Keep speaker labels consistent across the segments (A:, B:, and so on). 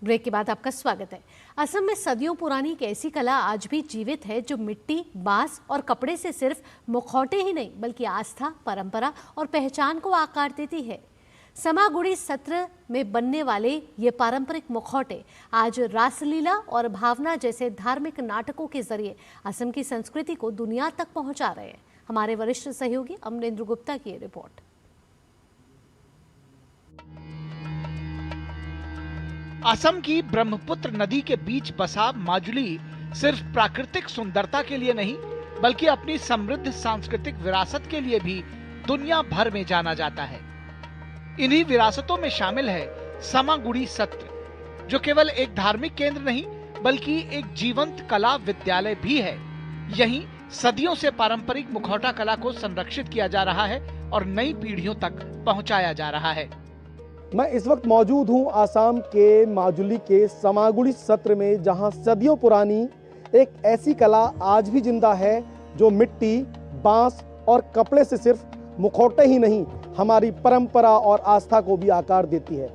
A: Break के बाद आपका स्वागत है। असम में सदियों पुरानी एक ऐसी कला आज भी जीवित है जो मिट्टी, बांस और कपड़े से सिर्फ मुखौटे ही नहीं बल्कि आस्था, परंपरा और पहचान को आकार देती है। समागुड़ी सत्र में बनने वाले ये पारंपरिक मुखौटे आज रासलीला और भावना जैसे धार्मिक नाटकों के जरिए असम की संस्कृति को दुनिया तक पहुंचा रहे हैं। हमारे वरिष्ठ सहयोगी अमरेंद्र गुप्ता की रिपोर्ट।
B: असम की ब्रह्मपुत्र नदी के बीच बसा माजुली सिर्फ प्राकृतिक सुंदरता के लिए नहीं बल्कि अपनी समृद्ध सांस्कृतिक विरासत के लिए भी दुनिया भर में जाना जाता है। इन्हीं विरासतों में शामिल है समागुड़ी सत्र, जो केवल एक धार्मिक केंद्र नहीं बल्कि एक जीवंत कला विद्यालय भी है। यहीं सदियों से पारंपरिक मुखौटा कला को संरक्षित किया जा रहा है और नई पीढ़ियों तक पहुंचाया जा रहा है।
C: मैं इस वक्त मौजूद हूं आसाम के माजुली के समागुड़ी सत्र में, जहां सदियों पुरानी एक ऐसी कला आज भी जिंदा है जो मिट्टी, बांस और कपड़े से सिर्फ मुखौटे ही नहीं हमारी परंपरा और आस्था को भी आकार देती है।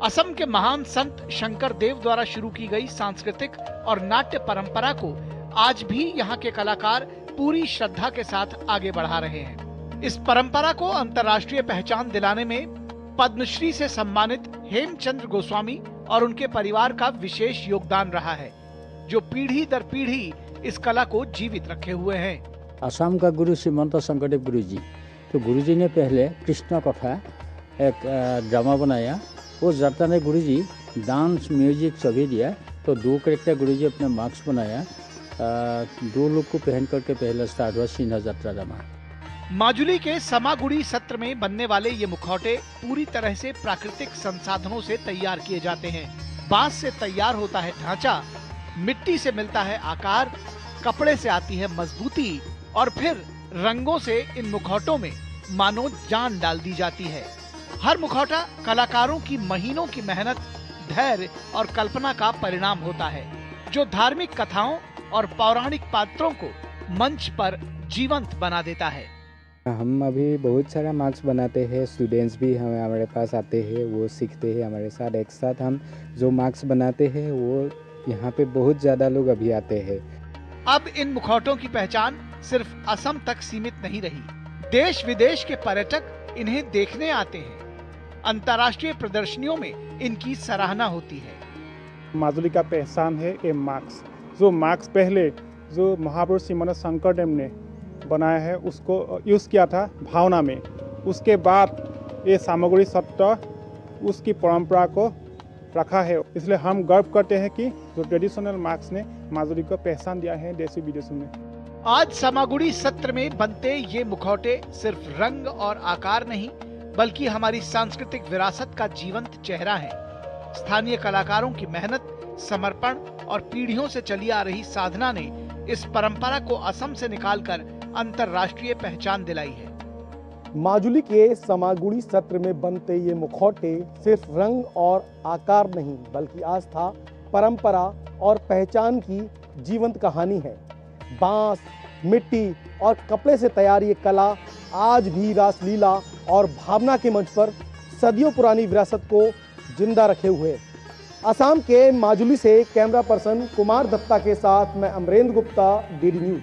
B: असम के महान संत शंकर देव द्वारा शुरू की गई सांस्कृतिक और नाट्य परंपरा को आज भी यहाँ के कलाकार पूरी श्रद्धा के साथ आगे बढ़ा रहे हैं। इस परंपरा को अंतर्राष्ट्रीय पहचान दिलाने में पद्मश्री से सम्मानित हेमचंद्र गोस्वामी और उनके परिवार का विशेष योगदान रहा है, जो पीढ़ी दर पीढ़ी इस कला को जीवित रखे हुए हैं।
D: असम का गुरु श्रीमंत शंकरदेव गुरु जी, तो गुरु जी ने पहले कृष्ण कथा एक ड्रामा बनाया। वो जाता ने गुरु जी डांस, म्यूजिक सभी दिया। तो 2 कैरेक्टर गुरु जी अपने मार्क्स बनाया। 2 लोग को पहन करके पहले स्टार्ट हुआ सिन्हा यात्रा ड्रामा।
B: माजुली के समागुड़ी सत्र में बनने वाले ये मुखौटे पूरी तरह से प्राकृतिक संसाधनों से तैयार किए जाते हैं। बांस से तैयार होता है ढांचा, मिट्टी से मिलता है आकार, कपड़े से आती है मजबूती और फिर रंगों से इन मुखौटों में मानो जान डाल दी जाती है। हर मुखौटा कलाकारों की महीनों की मेहनत, धैर्य और कल्पना का परिणाम होता है, जो धार्मिक कथाओं और पौराणिक पात्रों को मंच पर जीवंत बना देता है।
E: हम अभी बहुत सारा मार्क्स बनाते हैं। स्टूडेंट्स भी हमारे पास आते हैं, वो सीखते हैं हमारे साथ। एक साथ हम जो मार्क्स बनाते हैं वो यहाँ पे बहुत ज़्यादा लोग अभी आते हैं।
B: अब इन मुखौटों की पहचान सिर्फ असम तक सीमित नहीं रही। देश विदेश के पर्यटक इन्हें देखने आते हैं। अंतर्राष्ट्रीय प्रदर्शनियों में इनकी सराहना होती है।
F: माजुली का पहचान है ये मार्क्स। जो मार्क्स पहले जो महापुरुष श्रीमंत शंकरदेव ने बनाया है उसको यूज़ किया था भावना में। उसके बाद ये समागुड़ी सत्र उसकी परंपरा को रखा है। इसलिए हम गर्व करते हैं कि जो ट्रेडिशनल मार्क्स ने माजुली को पहचान दिया है देशी विदेशों में।
B: आज समागुड़ी सत्र में बनते ये मुखौटे सिर्फ रंग और आकार नहीं बल्कि हमारी सांस्कृतिक विरासत का जीवंत चेहरा है। स्थानीय कलाकारों की मेहनत, समर्पण और पीढ़ियों से चली आ रही साधना ने इस परंपरा को असम से निकालकर अंतर्राष्ट्रीय पहचान दिलाई है।
C: माजुली के समागुड़ी सत्र में बनते ये मुखौटे सिर्फ रंग और आकार नहीं बल्कि आस्था, परंपरा और पहचान की जीवंत कहानी है। बांस, मिट्टी और कपड़े से तैयार ये कला आज भी रासलीला और भावना के मंच पर सदियों पुरानी विरासत को जिंदा रखे हुए। असम के माजुली से कैमरा पर्सन कुमार दत्ता के साथ मैं अमरेंद्र गुप्ता, DD न्यूज।